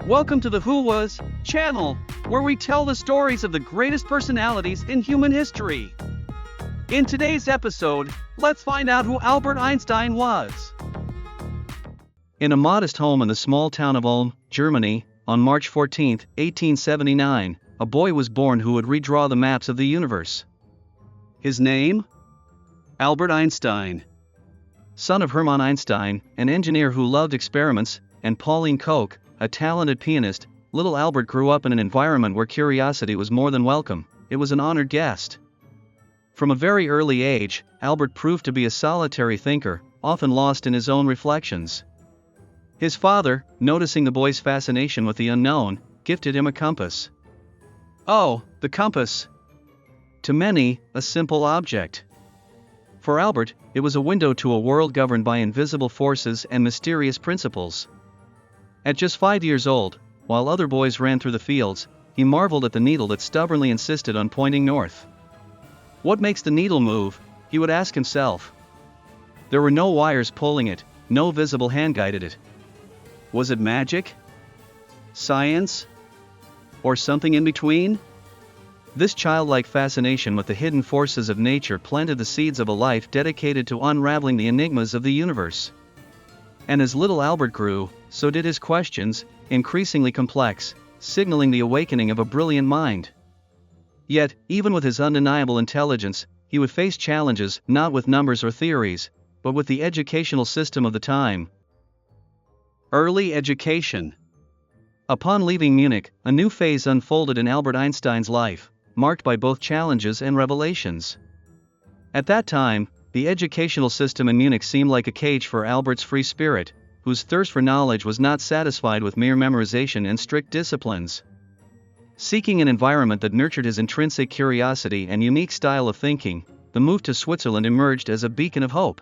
Welcome to the Who Was channel, where we tell the stories of the greatest personalities in human history. In today's episode, let's find out who Albert Einstein was. In a modest home in the small town of Ulm, Germany, on March 14, 1879, a boy was born who would redraw the maps of the universe. His name? Albert Einstein. Son of Hermann Einstein, an engineer who loved experiments, and Pauline Koch, a talented pianist, little Albert grew up in an environment where curiosity was more than welcome. It was an honored guest. From a very early age, Albert proved to be a solitary thinker, often lost in his own reflections. His father, noticing the boy's fascination with the unknown, gifted him a compass. Oh, the compass! To many, a simple object. For Albert, it was a window to a world governed by invisible forces and mysterious principles. At just 5 years old, while other boys ran through the fields, he marveled at the needle that stubbornly insisted on pointing north. What makes the needle move? He would ask himself. There were no wires pulling it, no visible hand guided it. Was it magic? Science? Or something in between? This childlike fascination with the hidden forces of nature planted the seeds of a life dedicated to unraveling the enigmas of the universe. And as little Albert grew, so did his questions, increasingly complex, signaling the awakening of a brilliant mind. Yet, even with his undeniable intelligence, he would face challenges not with numbers or theories, but with the educational system of the time. Early education. Upon leaving Munich, a new phase unfolded in Albert Einstein's life, marked by both challenges and revelations. At that time, the educational system in Munich seemed like a cage for Albert's free spirit, whose thirst for knowledge was not satisfied with mere memorization and strict disciplines. Seeking an environment that nurtured his intrinsic curiosity and unique style of thinking, the move to Switzerland emerged as a beacon of hope.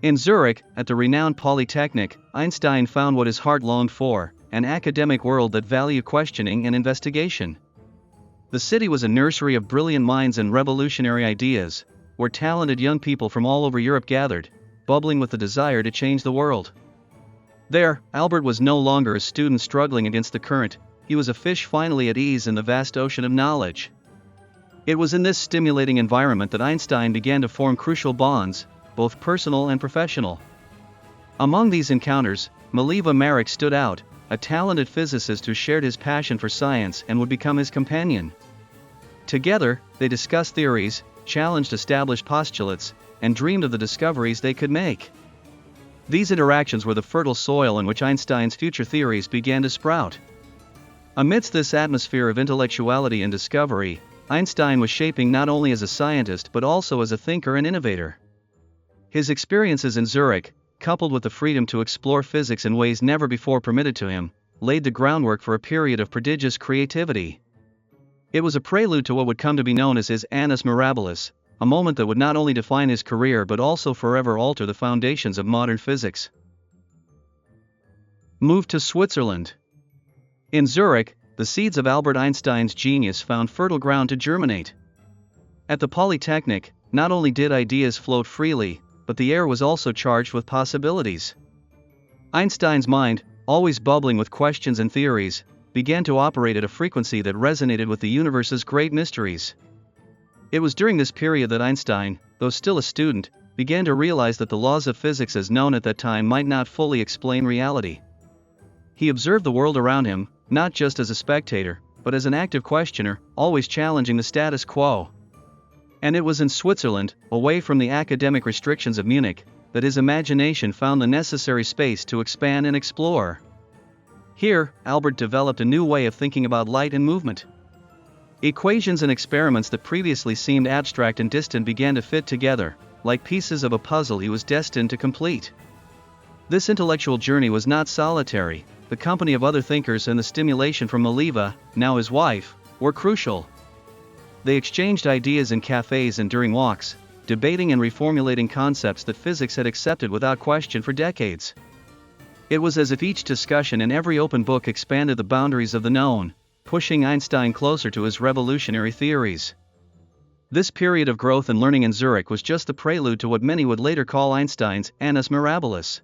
In Zurich, at the renowned Polytechnic, Einstein found what his heart longed for, an academic world that valued questioning and investigation. The city was a nursery of brilliant minds and revolutionary ideas, where talented young people from all over Europe gathered, bubbling with the desire to change the world. There, Albert was no longer a student struggling against the current, he was a fish finally at ease in the vast ocean of knowledge. It was in this stimulating environment that Einstein began to form crucial bonds, both personal and professional. Among these encounters, Mileva Maric stood out, a talented physicist who shared his passion for science and would become his companion. Together, they discussed theories, challenged established postulates, and dreamed of the discoveries they could make. These interactions were the fertile soil in which Einstein's future theories began to sprout. Amidst this atmosphere of intellectuality and discovery, Einstein was shaping not only as a scientist but also as a thinker and innovator. His experiences in Zurich, coupled with the freedom to explore physics in ways never before permitted to him, laid the groundwork for a period of prodigious creativity. It was a prelude to what would come to be known as his annus mirabilis, a moment that would not only define his career but also forever alter the foundations of modern physics. Move to Switzerland. In Zurich, the seeds of Albert Einstein's genius found fertile ground to germinate. At the Polytechnic, not only did ideas float freely, but the air was also charged with possibilities. Einstein's mind, always bubbling with questions and theories, began to operate at a frequency that resonated with the universe's great mysteries. It was during this period that Einstein, though still a student, began to realize that the laws of physics as known at that time might not fully explain reality. He observed the world around him, not just as a spectator, but as an active questioner, always challenging the status quo. And it was in Switzerland, away from the academic restrictions of Munich, that his imagination found the necessary space to expand and explore. Here, Albert developed a new way of thinking about light and movement. Equations and experiments that previously seemed abstract and distant began to fit together, like pieces of a puzzle he was destined to complete. This intellectual journey was not solitary. The company of other thinkers and the stimulation from Mileva, now his wife, were crucial. They exchanged ideas in cafes and during walks, debating and reformulating concepts that physics had accepted without question for decades. It was as if each discussion and every open book expanded the boundaries of the known, pushing Einstein closer to his revolutionary theories. This period of growth and learning in Zurich was just the prelude to what many would later call Einstein's annus mirabilis.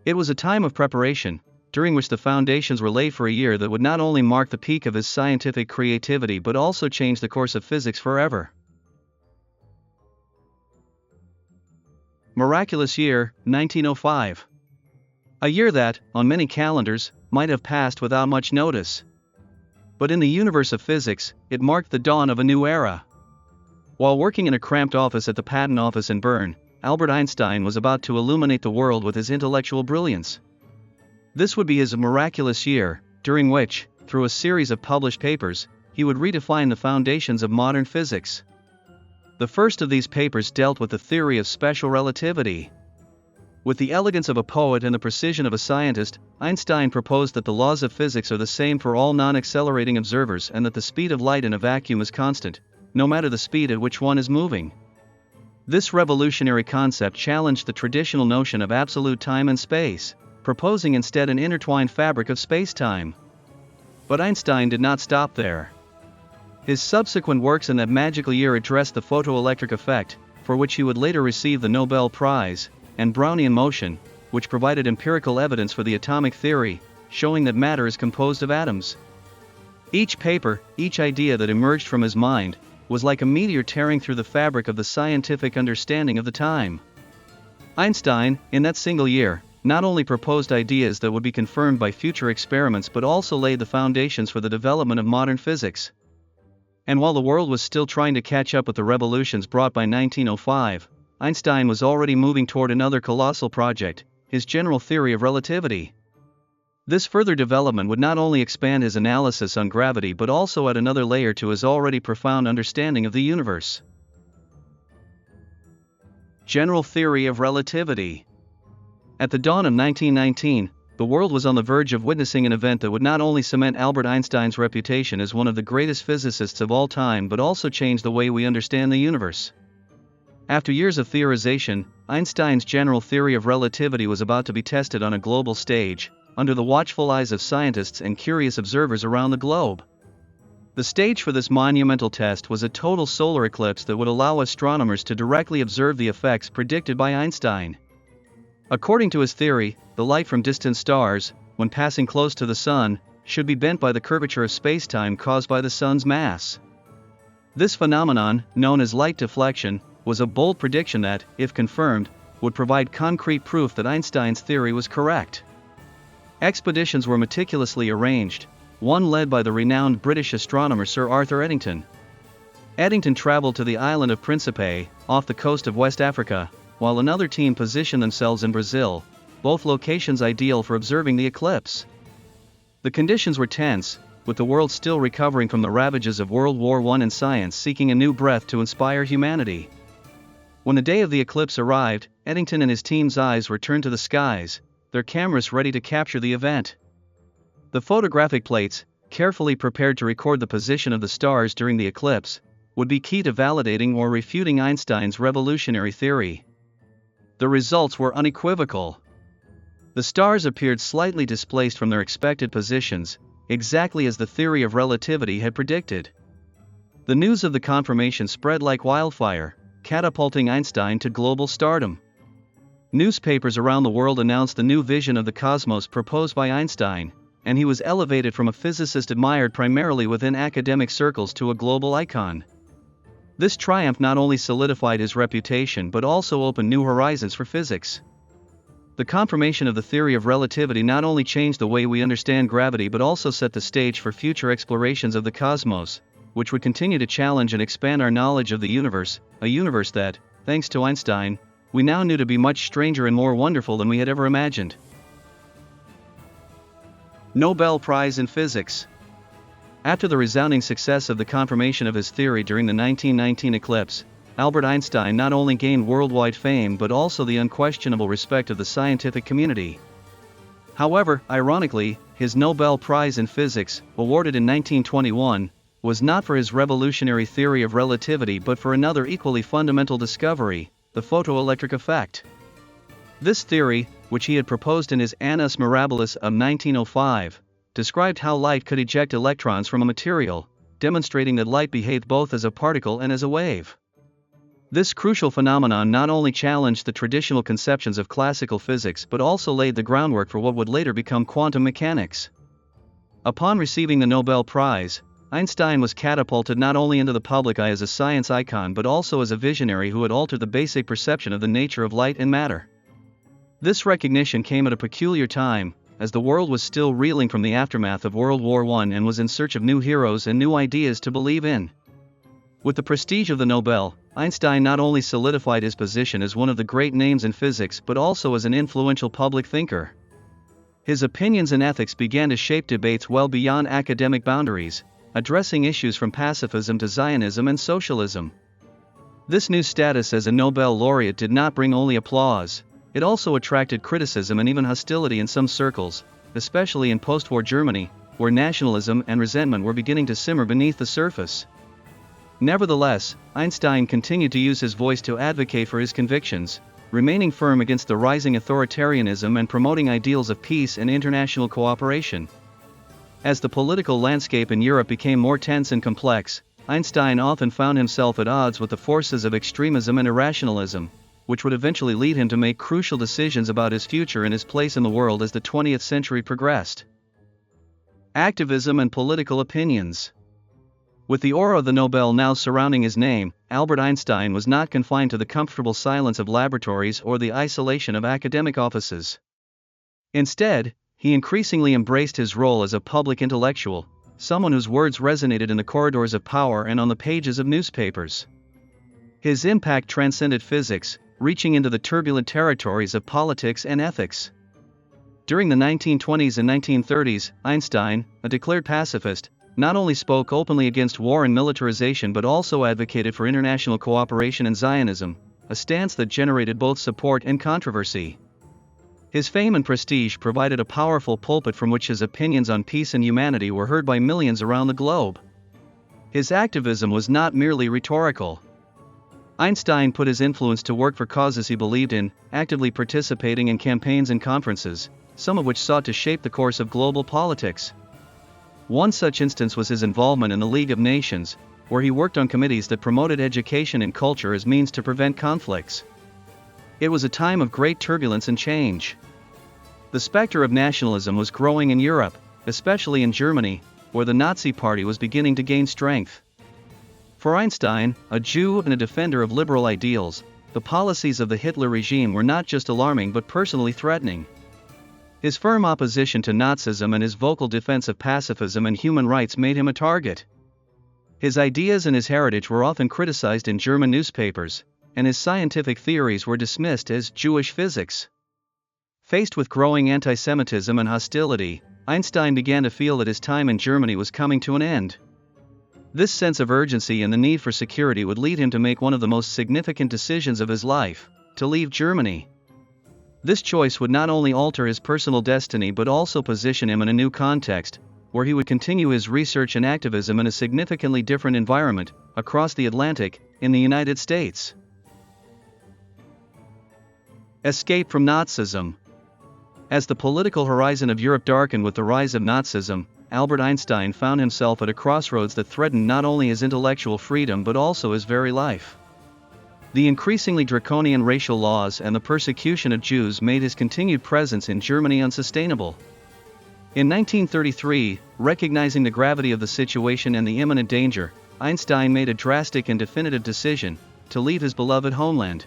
It was a time of preparation, during which the foundations were laid for a year that would not only mark the peak of his scientific creativity but also change the course of physics forever. Miraculous year, 1905. A year that, on many calendars, might have passed without much notice. But in the universe of physics, it marked the dawn of a new era. While working in a cramped office at the patent office in Bern, Albert Einstein was about to illuminate the world with his intellectual brilliance. This would be his miraculous year, during which, through a series of published papers, he would redefine the foundations of modern physics. The first of these papers dealt with the theory of special relativity. With the elegance of a poet and the precision of a scientist, Einstein proposed that the laws of physics are the same for all non-accelerating observers and that the speed of light in a vacuum is constant, no matter the speed at which one is moving. This revolutionary concept challenged the traditional notion of absolute time and space, proposing instead an intertwined fabric of space-time. But Einstein did not stop there. His subsequent works in that magical year addressed the photoelectric effect, for which he would later receive the Nobel Prize, and Brownian motion, which provided empirical evidence for the atomic theory, showing that matter is composed of atoms. Each paper, each idea that emerged from his mind, was like a meteor tearing through the fabric of the scientific understanding of the time. Einstein, in that single year, not only proposed ideas that would be confirmed by future experiments but also laid the foundations for the development of modern physics. And while the world was still trying to catch up with the revolutions brought by 1905, Einstein was already moving toward another colossal project, his general theory of relativity. This further development would not only expand his analysis on gravity but also add another layer to his already profound understanding of the universe. General theory of relativity. At the dawn of 1919, the world was on the verge of witnessing an event that would not only cement Albert Einstein's reputation as one of the greatest physicists of all time but also change the way we understand the universe. After years of theorization, Einstein's general theory of relativity was about to be tested on a global stage, under the watchful eyes of scientists and curious observers around the globe. The stage for this monumental test was a total solar eclipse that would allow astronomers to directly observe the effects predicted by Einstein. According to his theory, the light from distant stars, when passing close to the sun, should be bent by the curvature of spacetime caused by the sun's mass. This phenomenon, known as light deflection, was a bold prediction that, if confirmed, would provide concrete proof that Einstein's theory was correct. Expeditions were meticulously arranged, one led by the renowned British astronomer Sir Arthur Eddington. Eddington traveled to the island of Principe, off the coast of West Africa, while another team positioned themselves in Brazil, both locations ideal for observing the eclipse. The conditions were tense, with the world still recovering from the ravages of World War I and science seeking a new breath to inspire humanity. When the day of the eclipse arrived, Eddington and his team's eyes were turned to the skies, their cameras ready to capture the event. The photographic plates, carefully prepared to record the position of the stars during the eclipse, would be key to validating or refuting Einstein's revolutionary theory. The results were unequivocal. The stars appeared slightly displaced from their expected positions, exactly as the theory of relativity had predicted. The news of the confirmation spread like wildfire, catapulting Einstein to global stardom. Newspapers around the world announced the new vision of the cosmos proposed by Einstein, and he was elevated from a physicist admired primarily within academic circles to a global icon. This triumph not only solidified his reputation but also opened new horizons for physics. The confirmation of the theory of relativity not only changed the way we understand gravity but also set the stage for future explorations of the cosmos, which would continue to challenge and expand our knowledge of the universe, a universe that, thanks to Einstein, we now knew to be much stranger and more wonderful than we had ever imagined. Nobel Prize in Physics. After the resounding success of the confirmation of his theory during the 1919 eclipse, Albert Einstein not only gained worldwide fame but also the unquestionable respect of the scientific community. However, ironically, his Nobel Prize in Physics, awarded in 1921, was not for his revolutionary theory of relativity but for another equally fundamental discovery, the photoelectric effect. This theory, which he had proposed in his Annus Mirabilis of 1905, described how light could eject electrons from a material, demonstrating that light behaved both as a particle and as a wave. This crucial phenomenon not only challenged the traditional conceptions of classical physics but also laid the groundwork for what would later become quantum mechanics. Upon receiving the Nobel Prize, Einstein was catapulted not only into the public eye as a science icon but also as a visionary who had altered the basic perception of the nature of light and matter. This recognition came at a peculiar time, as the world was still reeling from the aftermath of World War I and was in search of new heroes and new ideas to believe in. With the prestige of the Nobel, Einstein not only solidified his position as one of the great names in physics but also as an influential public thinker. His opinions and ethics began to shape debates well beyond academic boundaries, addressing issues from pacifism to Zionism and socialism. This new status as a Nobel laureate did not bring only applause, it also attracted criticism and even hostility in some circles, especially in post-war Germany, where nationalism and resentment were beginning to simmer beneath the surface. Nevertheless, Einstein continued to use his voice to advocate for his convictions, remaining firm against the rising authoritarianism and promoting ideals of peace and international cooperation. As the political landscape in Europe became more tense and complex, Einstein often found himself at odds with the forces of extremism and irrationalism, which would eventually lead him to make crucial decisions about his future and his place in the world as the 20th century progressed. Activism and political opinions. With the aura of the Nobel now surrounding his name, Albert Einstein was not confined to the comfortable silence of laboratories or the isolation of academic offices. Instead, he increasingly embraced his role as a public intellectual, someone whose words resonated in the corridors of power and on the pages of newspapers. His impact transcended physics, reaching into the turbulent territories of politics and ethics. During the 1920s and 1930s, Einstein, a declared pacifist, not only spoke openly against war and militarization but also advocated for international cooperation and Zionism, a stance that generated both support and controversy. His fame and prestige provided a powerful pulpit from which his opinions on peace and humanity were heard by millions around the globe. His activism was not merely rhetorical. Einstein put his influence to work for causes he believed in, actively participating in campaigns and conferences, some of which sought to shape the course of global politics. One such instance was his involvement in the League of Nations, where he worked on committees that promoted education and culture as means to prevent conflicts. It was a time of great turbulence and change. The specter of nationalism was growing in Europe, especially in Germany, where the Nazi Party was beginning to gain strength. For Einstein, a Jew and a defender of liberal ideals, the policies of the Hitler regime were not just alarming but personally threatening. His firm opposition to Nazism and his vocal defense of pacifism and human rights made him a target. His ideas and his heritage were often criticized in German newspapers, and his scientific theories were dismissed as Jewish physics. Faced with growing anti-Semitism and hostility, Einstein began to feel that his time in Germany was coming to an end. This sense of urgency and the need for security would lead him to make one of the most significant decisions of his life: to leave Germany. This choice would not only alter his personal destiny but also position him in a new context, where he would continue his research and activism in a significantly different environment, across the Atlantic, in the United States. Escape from Nazism. As the political horizon of Europe darkened with the rise of Nazism, Albert Einstein found himself at a crossroads that threatened not only his intellectual freedom but also his very life. The increasingly draconian racial laws and the persecution of Jews made his continued presence in Germany unsustainable. In 1933, recognizing the gravity of the situation and the imminent danger, Einstein made a drastic and definitive decision: to leave his beloved homeland.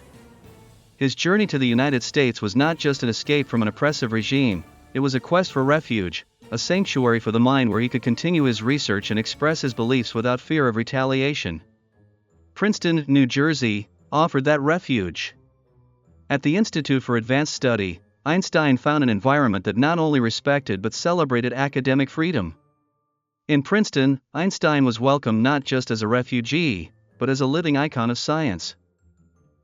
His journey to the United States was not just an escape from an oppressive regime, it was a quest for refuge, a sanctuary for the mind where he could continue his research and express his beliefs without fear of retaliation. Princeton, New Jersey, offered that refuge. At the Institute for Advanced Study, Einstein found an environment that not only respected but celebrated academic freedom. In Princeton, Einstein was welcomed not just as a refugee, but as a living icon of science.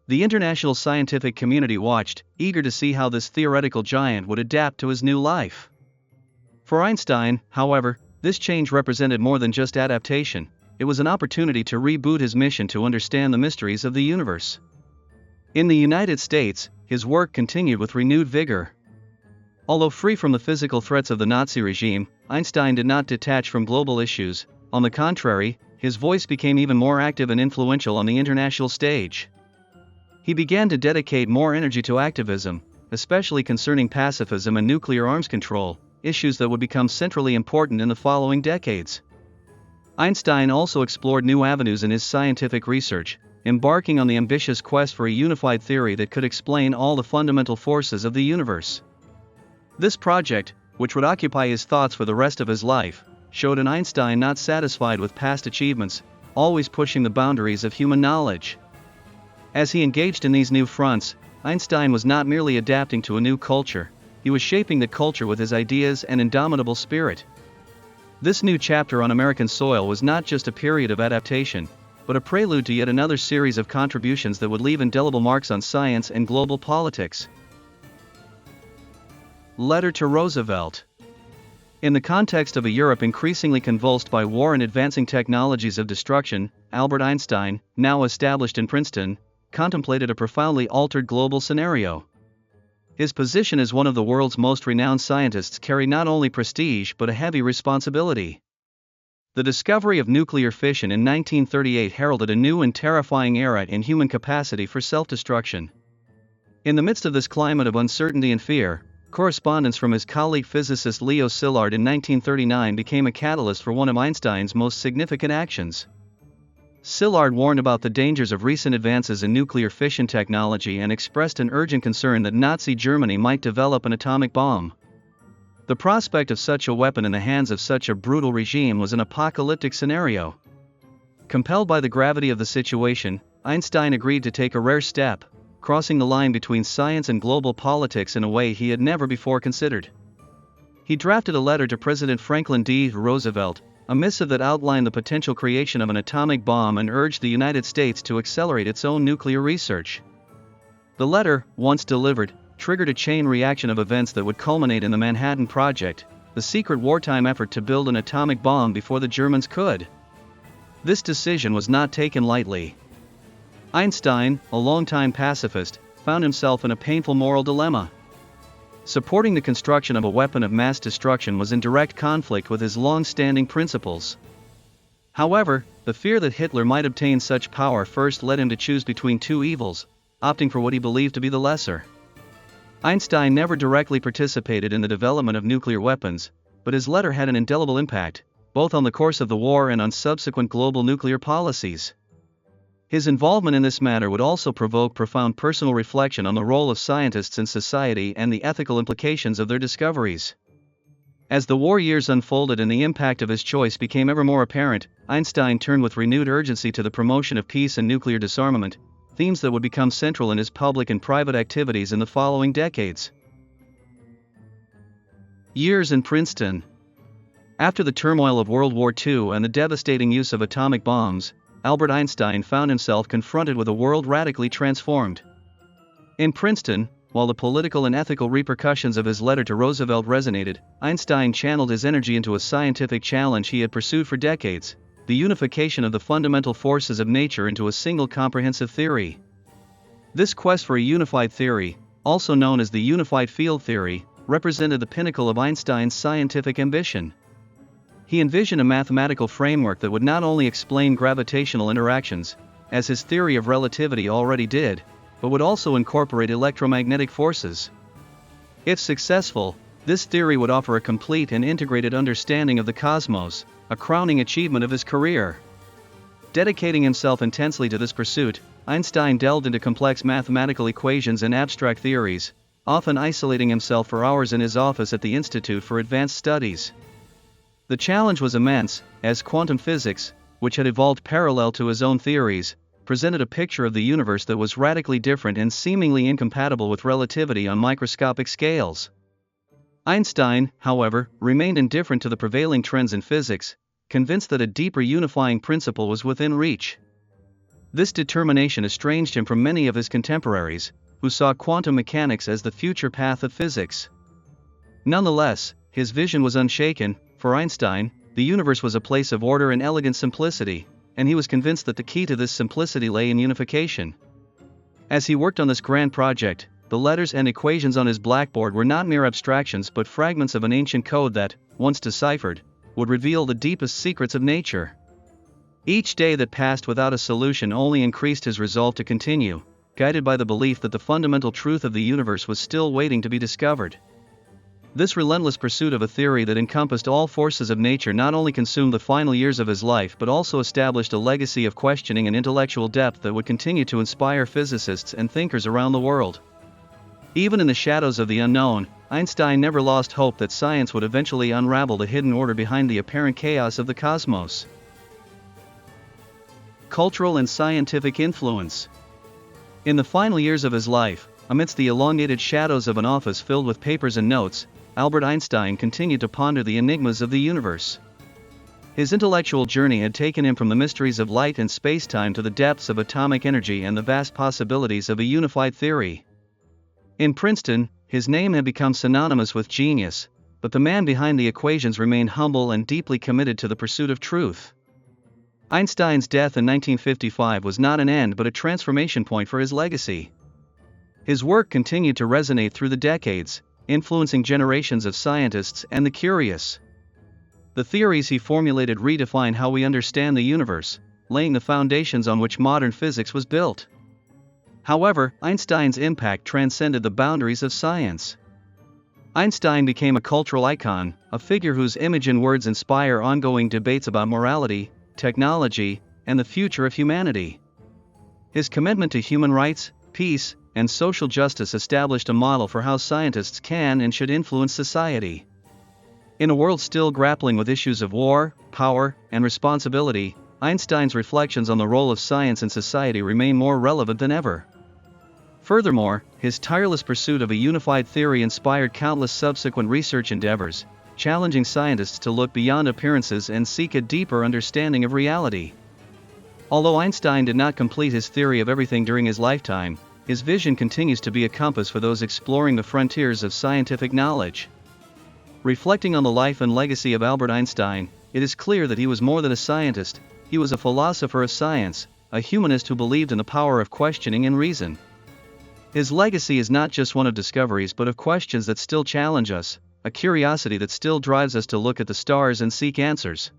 The international scientific community watched, eager to see how this theoretical giant would adapt to his new life. For Einstein, however, this change represented more than just adaptation. It was an opportunity to reboot his mission to understand the mysteries of the universe. In the United States, his work continued with renewed vigor. Although free from the physical threats of the Nazi regime, Einstein did not detach from global issues. On the contrary, his voice became even more active and influential on the international stage. He began to dedicate more energy to activism, especially concerning pacifism and nuclear arms control, issues that would become centrally important in the following decades. Einstein also explored new avenues in his scientific research, embarking on the ambitious quest for a unified theory that could explain all the fundamental forces of the universe. This project, which would occupy his thoughts for the rest of his life, showed an Einstein not satisfied with past achievements, always pushing the boundaries of human knowledge. As he engaged in these new fronts, Einstein was not merely adapting to a new culture, he was shaping the culture with his ideas and indomitable spirit. This new chapter on American soil was not just a period of adaptation, but a prelude to yet another series of contributions that would leave indelible marks on science and global politics. Letter to Roosevelt. In the context of a Europe increasingly convulsed by war and advancing technologies of destruction, Albert Einstein, now established in Princeton, contemplated a profoundly altered global scenario. His position as one of the world's most renowned scientists carried not only prestige but a heavy responsibility. The discovery of nuclear fission in 1938 heralded a new and terrifying era in human capacity for self-destruction. In the midst of this climate of uncertainty and fear, correspondence from his colleague physicist Leo Szilard in 1939 became a catalyst for one of Einstein's most significant actions. Szilard warned about the dangers of recent advances in nuclear fission technology and expressed an urgent concern that Nazi Germany might develop an atomic bomb. The prospect of such a weapon in the hands of such a brutal regime was an apocalyptic scenario. Compelled by the gravity of the situation, Einstein agreed to take a rare step, crossing the line between science and global politics in a way he had never before considered. He drafted a letter to President Franklin D. Roosevelt, a missive that outlined the potential creation of an atomic bomb and urged the United States to accelerate its own nuclear research. The letter, once delivered, triggered a chain reaction of events that would culminate in the Manhattan Project, the secret wartime effort to build an atomic bomb before the Germans could. This decision was not taken lightly. Einstein, a longtime pacifist, found himself in a painful moral dilemma. Supporting the construction of a weapon of mass destruction was in direct conflict with his long-standing principles. However, the fear that Hitler might obtain such power first led him to choose between two evils, opting for what he believed to be the lesser. Einstein never directly participated in the development of nuclear weapons, but his letter had an indelible impact, both on the course of the war and on subsequent global nuclear policies. His involvement in this matter would also provoke profound personal reflection on the role of scientists in society and the ethical implications of their discoveries. As the war years unfolded and the impact of his choice became ever more apparent, Einstein turned with renewed urgency to the promotion of peace and nuclear disarmament, themes that would become central in his public and private activities in the following decades. Years in Princeton. After the turmoil of World War II and the devastating use of atomic bombs, Albert Einstein found himself confronted with a world radically transformed. In Princeton, while the political and ethical repercussions of his letter to Roosevelt resonated, Einstein channeled his energy into a scientific challenge he had pursued for decades: the unification of the fundamental forces of nature into a single comprehensive theory. This quest for a unified theory, also known as the unified field theory, represented the pinnacle of Einstein's scientific ambition. He envisioned a mathematical framework that would not only explain gravitational interactions, as his theory of relativity already did, but would also incorporate electromagnetic forces. If successful, this theory would offer a complete and integrated understanding of the cosmos, a crowning achievement of his career. Dedicating himself intensely to this pursuit, Einstein delved into complex mathematical equations and abstract theories, often isolating himself for hours in his office at the Institute for Advanced Studies. The challenge was immense, as quantum physics, which had evolved parallel to his own theories, presented a picture of the universe that was radically different and seemingly incompatible with relativity on microscopic scales. Einstein, however, remained indifferent to the prevailing trends in physics, convinced that a deeper unifying principle was within reach. This determination estranged him from many of his contemporaries, who saw quantum mechanics as the future path of physics. Nonetheless, his vision was unshaken. For Einstein, the universe was a place of order and elegant simplicity, and he was convinced that the key to this simplicity lay in unification. As he worked on this grand project, the letters and equations on his blackboard were not mere abstractions but fragments of an ancient code that, once deciphered, would reveal the deepest secrets of nature. Each day that passed without a solution only increased his resolve to continue, guided by the belief that the fundamental truth of the universe was still waiting to be discovered. This relentless pursuit of a theory that encompassed all forces of nature not only consumed the final years of his life but also established a legacy of questioning and intellectual depth that would continue to inspire physicists and thinkers around the world. Even in the shadows of the unknown, Einstein never lost hope that science would eventually unravel the hidden order behind the apparent chaos of the cosmos. Cultural and scientific influence. In the final years of his life, amidst the elongated shadows of an office filled with papers and notes, Albert Einstein continued to ponder the enigmas of the universe. His intellectual journey had taken him from the mysteries of light and space-time to the depths of atomic energy and the vast possibilities of a unified theory. In Princeton, his name had become synonymous with genius, but the man behind the equations remained humble and deeply committed to the pursuit of truth. Einstein's death in 1955 was not an end but a transformation point for his legacy. His work continued to resonate through the decades, influencing generations of scientists and the curious. The theories he formulated redefine how we understand the universe, laying the foundations on which modern physics was built. However, Einstein's impact transcended the boundaries of science. Einstein became a cultural icon, a figure whose image and words inspire ongoing debates about morality, technology, and the future of humanity. His commitment to human rights, peace, and social justice established a model for how scientists can and should influence society. In a world still grappling with issues of war, power, and responsibility, Einstein's reflections on the role of science in society remain more relevant than ever. Furthermore, his tireless pursuit of a unified theory inspired countless subsequent research endeavors, challenging scientists to look beyond appearances and seek a deeper understanding of reality. Although Einstein did not complete his theory of everything during his lifetime, his vision continues to be a compass for those exploring the frontiers of scientific knowledge. Reflecting on the life and legacy of Albert Einstein, it is clear that he was more than a scientist, he was a philosopher of science, a humanist who believed in the power of questioning and reason. His legacy is not just one of discoveries but of questions that still challenge us, a curiosity that still drives us to look at the stars and seek answers.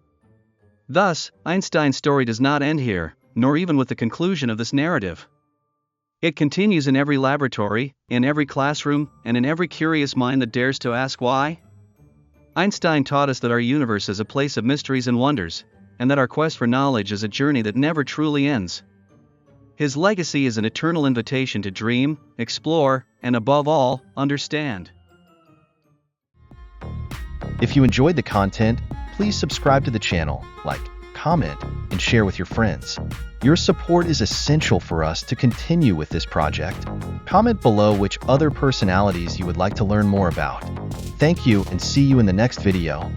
Thus, Einstein's story does not end here, nor even with the conclusion of this narrative. It continues in every laboratory, in every classroom, and in every curious mind that dares to ask why. Einstein taught us that our universe is a place of mysteries and wonders, and that our quest for knowledge is a journey that never truly ends. His legacy is an eternal invitation to dream, explore, and above all, understand. If you enjoyed the content, please subscribe to the channel, like, comment, and share with your friends. Your support is essential for us to continue with this project. Comment below which other personalities you would like to learn more about. Thank you and see you in the next video.